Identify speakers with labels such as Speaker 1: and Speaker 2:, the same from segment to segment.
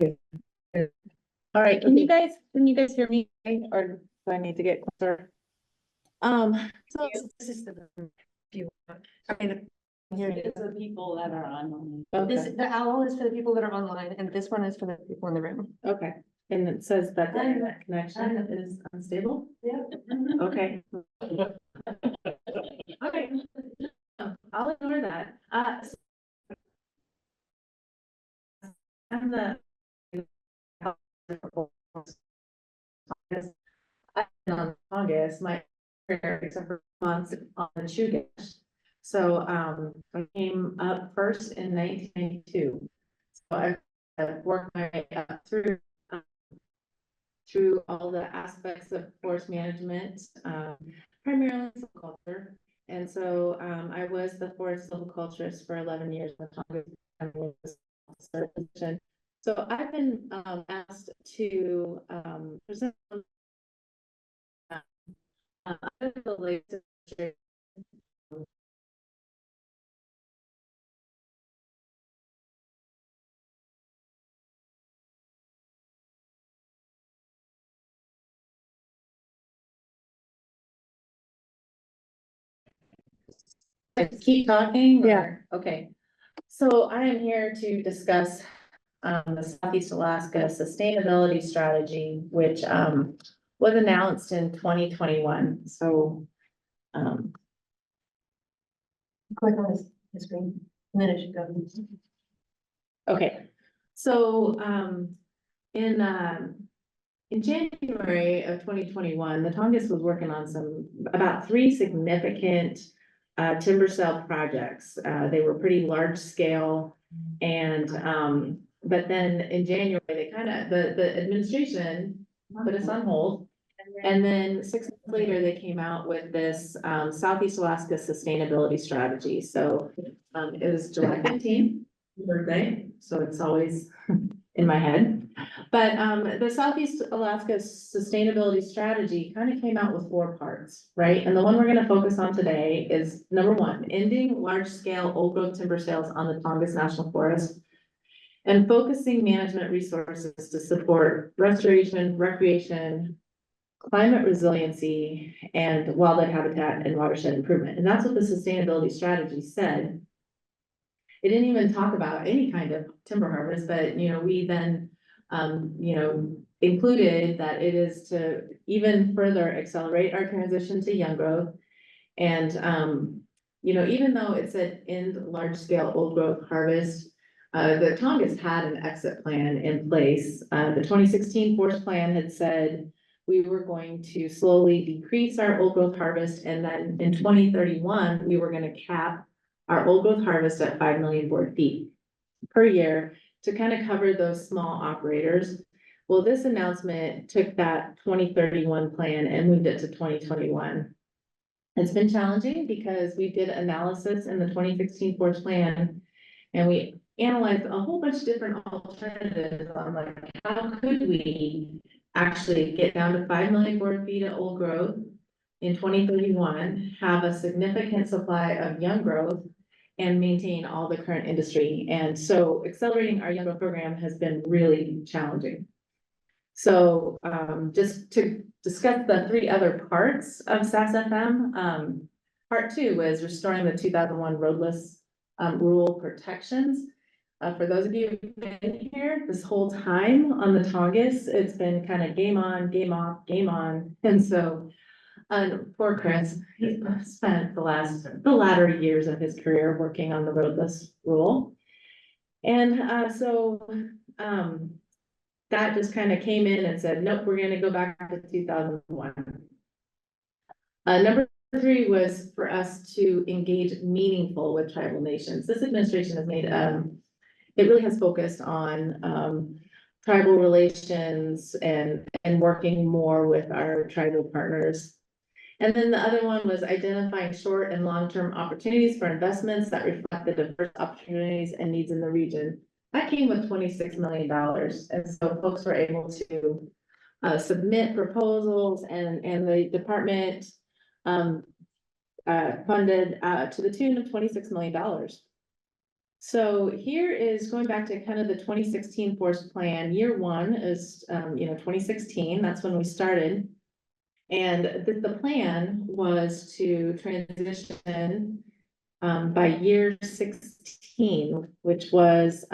Speaker 1: All right, can you guys hear me, or do I need to get closer? So this is the view. Here it is.
Speaker 2: The people that are on.
Speaker 1: Okay,
Speaker 3: The owl is for the people that are online, and this one is for the people in the room.
Speaker 1: okay, and it says that the internet connection is unstable?
Speaker 3: Yeah.
Speaker 1: Okay. Okay. I'll ignore that. I'm the. On August, my except for months on the shoe gash. So I came up first in 1992. So I've worked my way up through all the aspects of forest management, primarily silviculture. And so I was the forest silviculturist for 11 years in the Tongass position. So I've been asked to present the latest keep talking?
Speaker 3: Yeah.
Speaker 1: Okay. So I am here to discuss the Southeast Alaska Sustainability Strategy, which was announced in 2021. So
Speaker 3: Click on the screen, and then it should go.
Speaker 1: okay. So in January of 2021, the Tongass was working on about 3 significant timber sale projects. They were pretty large scale, and but then in January, they the administration put us on hold. And then 6 months later, they came out with this Southeast Alaska Sustainability Strategy. So it was July 15th, birthday, so it's always in my head. But the Southeast Alaska Sustainability Strategy kind of came out with 4 parts, right? And the one we're going to focus on today is number 1, ending large-scale old growth timber sales on the Tongass National Forest and focusing management resources to support restoration, recreation, climate resiliency, and wildlife habitat and watershed improvement. And that's what the sustainability strategy said. It didn't even talk about any kind of timber harvest, but we then included that it is to even further accelerate our transition to young growth. And even though it said end large scale old growth harvest, the Tongass had an exit plan in place. The 2016 forest plan had said we were going to slowly decrease our old growth harvest, and then in 2031, we were going to cap our old growth harvest at 5 million board feet per year to kind of cover those small operators. Well, this announcement took that 2031 plan and moved it to 2021. It's been challenging because we did analysis in the 2016 forest plan, and we analyzed a whole bunch of different alternatives on like how could we actually get down to 5 million board feet of old growth in 2031, have a significant supply of young growth, and maintain all the current industry. And so accelerating our young growth program has been really challenging. So just to discuss the 3 other parts of SAF-FM, part 2 was restoring the 2001 roadless rural protections. For those of you who've been here this whole time on the Tongass, it's been kind of game on, game off, game on. And so poor Chris, he spent the latter years of his career working on the roadless rule. And so that just kind of came in and said, nope, we're going to go back to 2001. Number 3 was for us to engage meaningful with tribal nations. This administration has made, it really has focused on tribal relations and working more with our tribal partners. And then the other one was identifying short and long-term opportunities for investments that reflect the diverse opportunities and needs in the region. That came with $26 million. And so folks were able to submit proposals, and the department funded to the tune of $26 million. So here is going back to kind of the 2016 forest plan. Year one is, 2016, that's when we started. And the plan was to transition by year 16, which was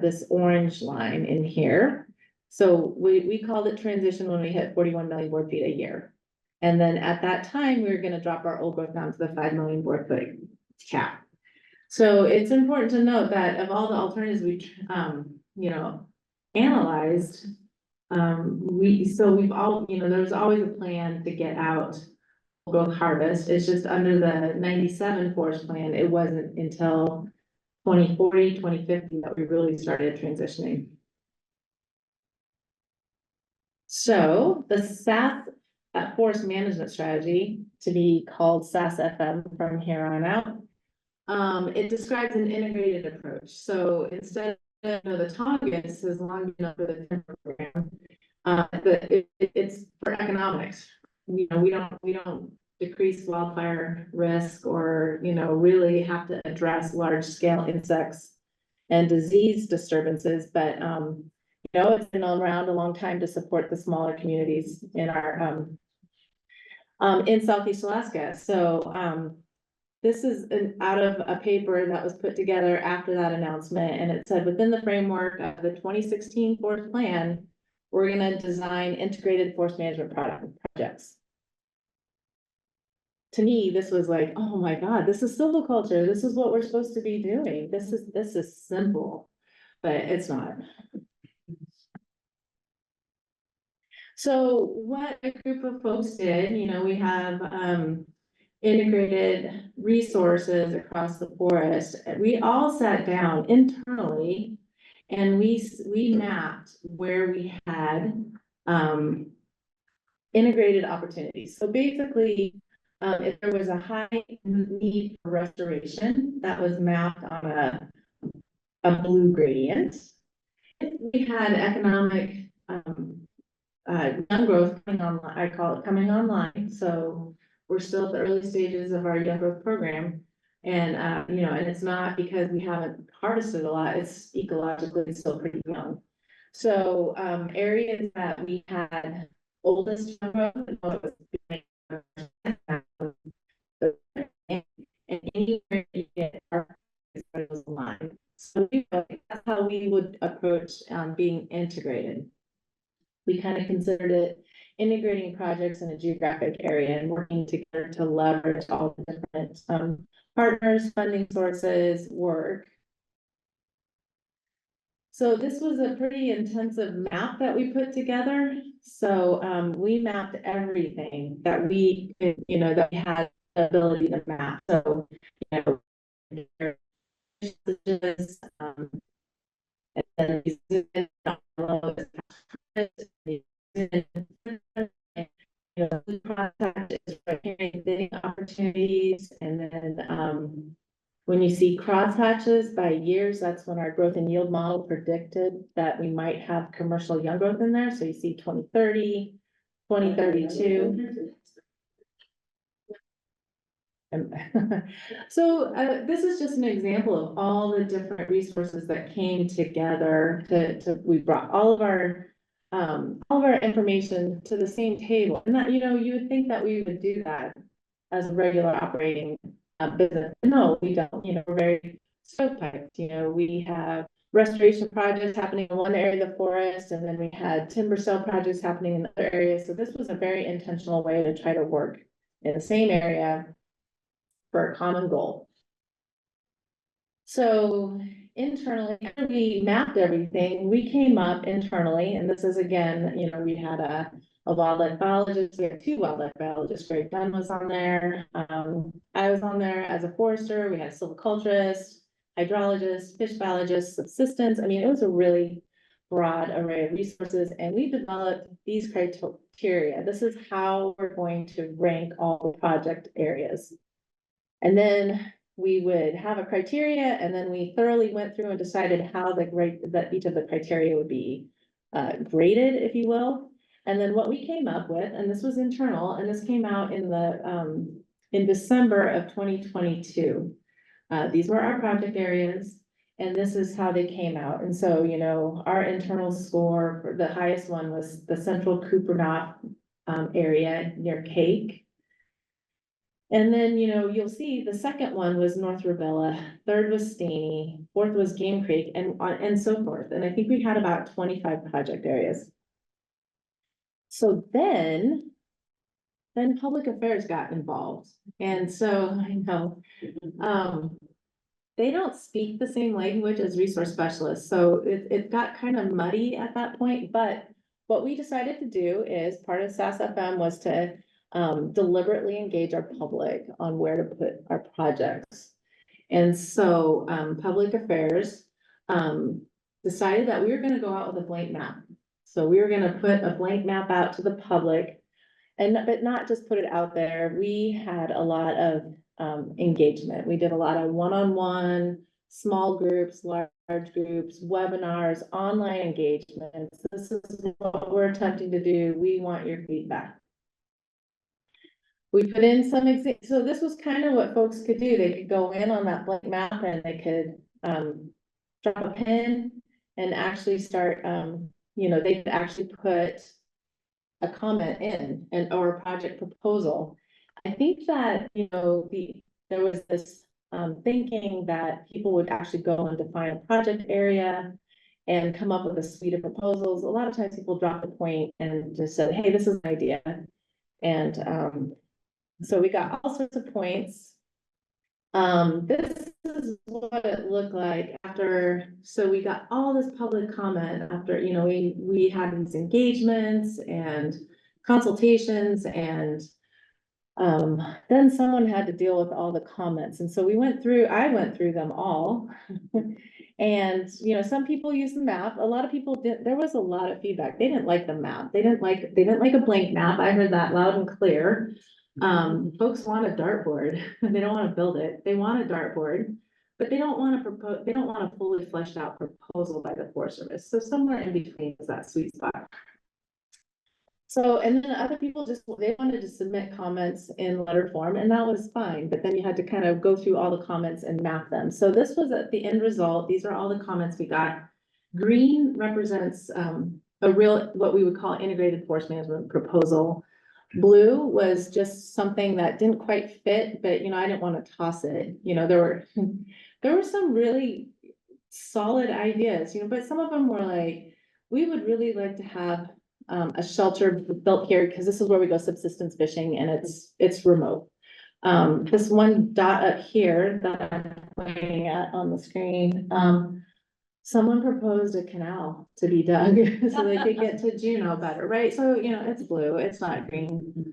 Speaker 1: this orange line in here. So we called it transition when we hit 41 million board feet a year. And then at that time, we were gonna drop our old growth down to the 5 million board foot cap. So it's important to note that of all the alternatives we, analyzed, we've all, there's always a plan to get out growth harvest. It's just under the 97 forest plan, it wasn't until 2040, 2050 that we really started transitioning. So the SAF, forest management strategy, to be called SAF-FM from here on out, it describes an integrated approach. So instead of, the Tongass is long enough for the timber program, it's for economics. We don't decrease wildfire risk or, really have to address large scale insects and disease disturbances, but, it's been around a long time to support the smaller communities in our, in Southeast Alaska. So, this is out of a paper that was put together after that announcement, and it said within the framework of the 2016 forest plan, we're gonna design integrated forest management projects. To me, this was like, oh my God, this is silviculture. This is what we're supposed to be doing. This is simple, but it's not. So what a group of folks did, we have, integrated resources across the forest. We all sat down internally and we mapped where we had integrated opportunities. So basically, if there was a high need for restoration, that was mapped on a blue gradient. If we had economic young growth coming online, I call it coming online. So we're still at the early stages of our young growth program. And, and it's not because we haven't harvested a lot, it's ecologically still pretty young. So, areas that we had oldest young growth, and anywhere you get our line. So that's how we would approach being integrated. We kind of considered it integrating projects in a geographic area and working together to leverage all the different partners, funding sources, work. So this was a pretty intensive map that we put together. So we mapped everything that we could, that we had the ability to map. So, bidding opportunities, and then when you see crosshatches by years, that's when our growth and yield model predicted that we might have commercial young growth in there. So you see 2030, 2032. So this is just an example of all the different resources that came together we brought all of our information to the same table, and that, you would think that we would do that as a regular operating business. No, we don't. We're very stovepiped. We have restoration projects happening in one area of the forest, and then we had timber sale projects happening in other areas. So this was a very intentional way to try to work in the same area for a common goal. So internally, after we mapped everything, we came up internally, and this is again, we had a wildlife biologist. We had two wildlife biologists. Greg Dunn was on there. I was on there as a forester. We had silviculturists, hydrologists, fish biologists, subsistence. I mean, it was a really broad array of resources, and we developed these criteria. This is how we're going to rank all the project areas. And then we would have a criteria, and then we thoroughly went through and decided how that each of the criteria would be graded, if you will. And then what we came up with, and this was internal, and this came out in December of 2022. These were our project areas, And this is how they came out. And so, you know, our internal score, for the highest one was the central Kupernock area near Cake. And then, you know, you'll see the second one was North Ravilla, third was Staney, fourth was Game Creek, and so forth. And I think we had about 25 project areas. So then public affairs got involved. And so I know, they don't speak the same language as resource specialists. So it got kind of muddy at that point, but what we decided to do is part of SAS-FM was to deliberately engage our public on where to put our projects. And so public affairs decided that we were gonna go out with a blank map. So we were gonna put a blank map out to the public but not just put it out there. We had a lot of engagement. We did a lot of one-on-one, small groups, large groups, webinars, online engagements. This is what we're attempting to do. We want your feedback. We put in some so this was kind of what folks could do. They could go in on that blank map and they could drop a pin and actually start, you know, they could actually put a comment in or a project proposal. I think that, you know, there was this thinking that people would actually go and define a project area and come up with a suite of proposals. A lot of times people drop the point and just said, hey, this is an idea. And so we got all sorts of points. This is what it looked like after, so we got all this public comment after, you know, we had these engagements and consultations and then someone had to deal with all the comments. And so I went through them all. And, you know, some people use the map. A lot of people did, there was a lot of feedback. They didn't like the map. They didn't like a blank map. I heard that loud and clear. Folks want a dartboard. They don't want to build it. They want a dartboard, but they don't want to propose, they don't want a fully fleshed out proposal by the Forest Service. So somewhere in between is that sweet spot. So, and then other people they wanted to submit comments in letter form, and that was fine, but then you had to kind of go through all the comments and map them. So this was at the end result. These are all the comments we got. Green represents a real, what we would call integrated forest management proposal. Blue was just something that didn't quite fit, but you know, I didn't want to toss it. You know, there were some really solid ideas, you know, but some of them were like, we would really like to have a shelter built here because this is where we go subsistence fishing and it's remote. This one dot up here that I'm pointing at on the screen, someone proposed a canal to be dug so they could get to Juneau better, right? So, you know, it's blue, it's not green.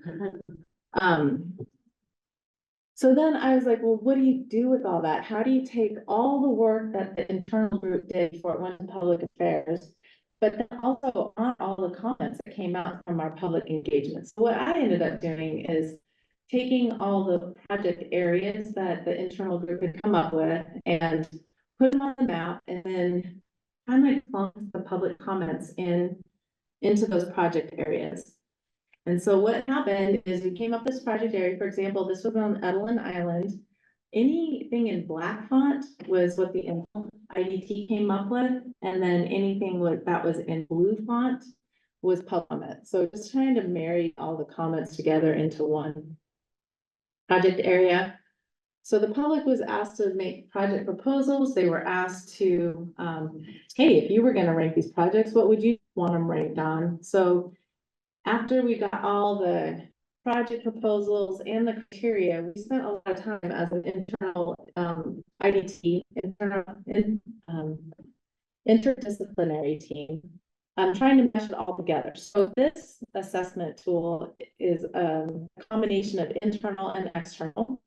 Speaker 1: So then I was like, well, what do you do with all that? How do you take all the work that the internal group did before it went to public affairs, but then also on all the comments that came out from our public engagements? So what I ended up doing is taking all the project areas that the internal group had come up with and put them on the map and then kind of clump the public comments into those project areas. And so what happened is we came up with this project area, for example, this was on Edelin Island. Anything in black font was what the IDT came up with, and then anything that was in blue font was public comment. So just trying to marry all the comments together into one project area. So the public was asked to make project proposals. They were asked to, hey, if you were going to rank these projects, what would you want them ranked on? So after we got all the project proposals and the criteria, we spent a lot of time as an internal IDT, interdisciplinary team, trying to mesh it all together. So this assessment tool is a combination of internal and external.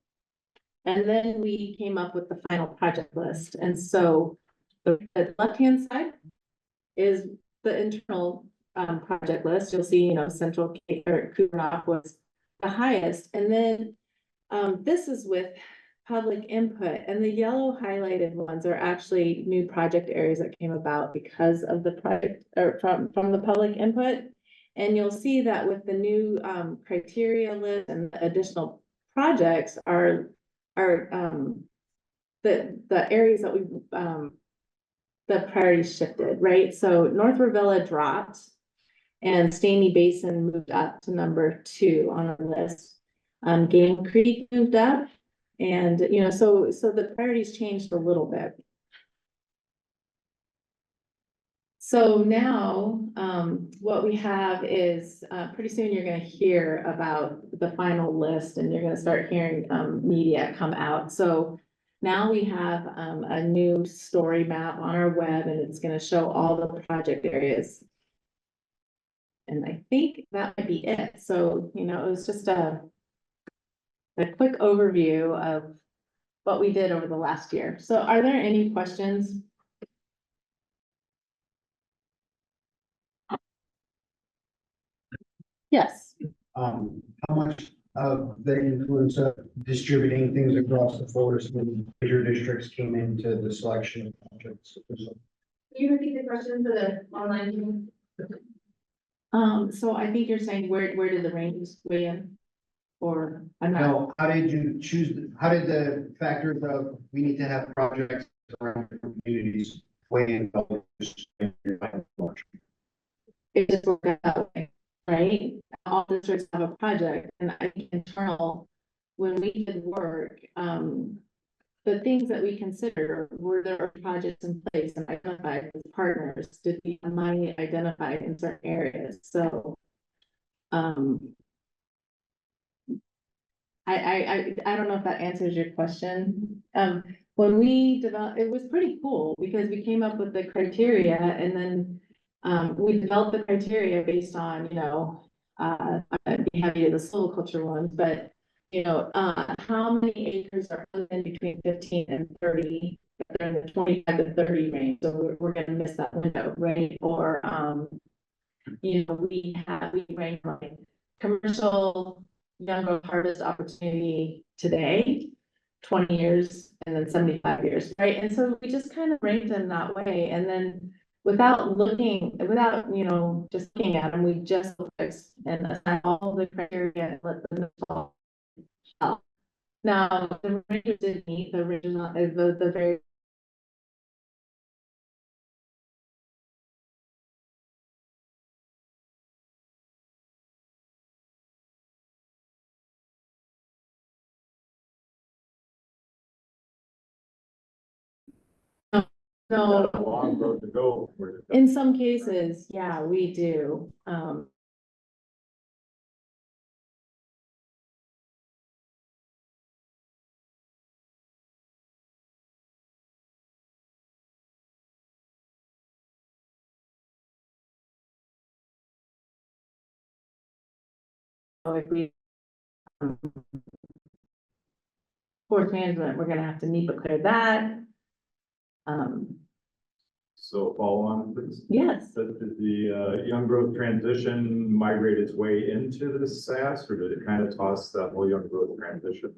Speaker 1: And then we came up with the final project list. And so the left-hand side is the internal project list. You'll see, you know, Central Cape or Kupernock was the highest. And then this is with public input, and the yellow highlighted ones are actually new project areas that came about because of the project or from the public input. And you'll see that with the new criteria list and the additional projects are the areas that we the priorities shifted, right? So North Rivella dropped and Staney Basin moved up to number 2 on our list. Game Creek moved up and, so the priorities changed a little bit. So now, what we have is, pretty soon you're gonna hear about the final list and you're gonna start hearing, media come out. So now we have, a new story map on our web and it's gonna show all the project areas. And I think that might be it. So, it was just a quick overview of what we did over the last year. So are there any questions? Yes.
Speaker 4: How much of the influence of distributing things across the forest and major districts came into the selection of projects?
Speaker 1: Can you repeat the question for the online meeting? So I think you're saying where did the ranges weigh in? Or I'm not,
Speaker 4: No, how did you choose, how did the factors of we need to have projects around different communities weigh in?
Speaker 1: it just worked out that way, right? All districts have a project and I think internal, when we did work, the things that we consider, were there projects in place and identified as partners, did we have money identified in certain areas? So, I don't know if that answers your question. When we developed, it was pretty cool because we came up with the criteria and then we developed the criteria based on, I'd be happy to the silviculture ones, but how many acres are in between 15 and 30? They're in the 25 to 30 range, so we're gonna miss that window, right? Or we rank like commercial young growth harvest opportunity today, 20 years, and then 75 years, right? And so we just kind of ranked them that way. And then without just looking at them, we just fixed and assigned all the criteria and let them fall. Now, the rangers did meet the original, the very no,
Speaker 5: A long road to go.
Speaker 1: in some cases, yeah, we do. If we forest management, we're gonna have to NEPA clear that.
Speaker 5: So follow on, please.
Speaker 1: Yes,
Speaker 5: Did the young growth transition migrate its way into the SAF, or did it kind of toss that whole young growth transition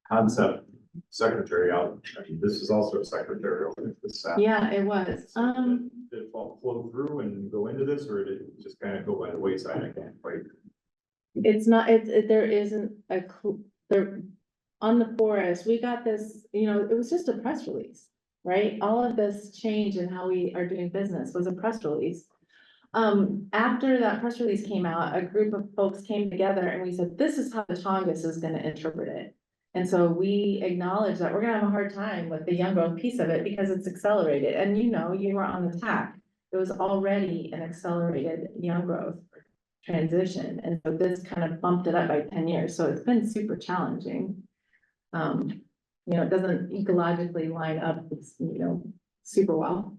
Speaker 5: concept secretary out? I mean, this is also a secretarial, the SAF.
Speaker 1: yeah, it was.
Speaker 5: Did it all flow through and go into this, or did it just kind of go by the wayside? I can't quite.
Speaker 1: It's not, there isn't there, on the forest, we got this, it was just a press release, right? All of this change in how we are doing business was a press release. After that press release came out, a group of folks came together and we said, this is how the Tongass is gonna interpret it. And so we acknowledge that we're gonna have a hard time with the young growth piece of it because it's accelerated. And you were on the tack. It was already an accelerated young growth transition. And so this kind of bumped it up by 10 years. So it's been super challenging. It doesn't ecologically line up, super well.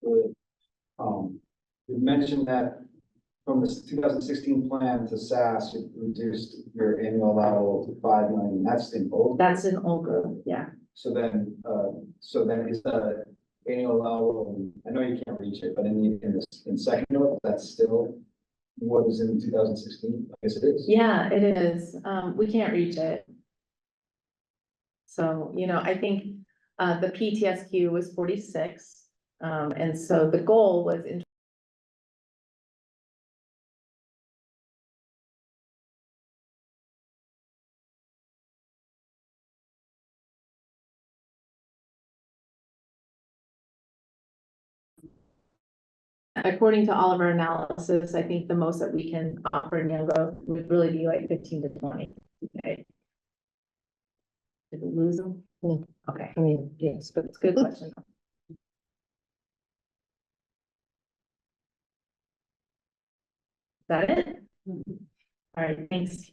Speaker 6: You mentioned that from the 2016 plan to SAS, it reduced your annual allowable to 5 million. That's in old.
Speaker 1: That's an old growth, yeah.
Speaker 6: So then is the annual allowable, I know you can't reach it, but in second note, that's still what is in 2016? I guess it is.
Speaker 1: Yeah, it is. We can't reach it. So, I think the PTSQ was 46. And so the goal was in according to all of our analysis, I think the most that we can offer in young growth would really be like 15 to 20. Okay. Did we lose them?
Speaker 3: No.
Speaker 1: Okay,
Speaker 3: I mean, yes, but
Speaker 1: it's a good question. Is that it? All right, thanks.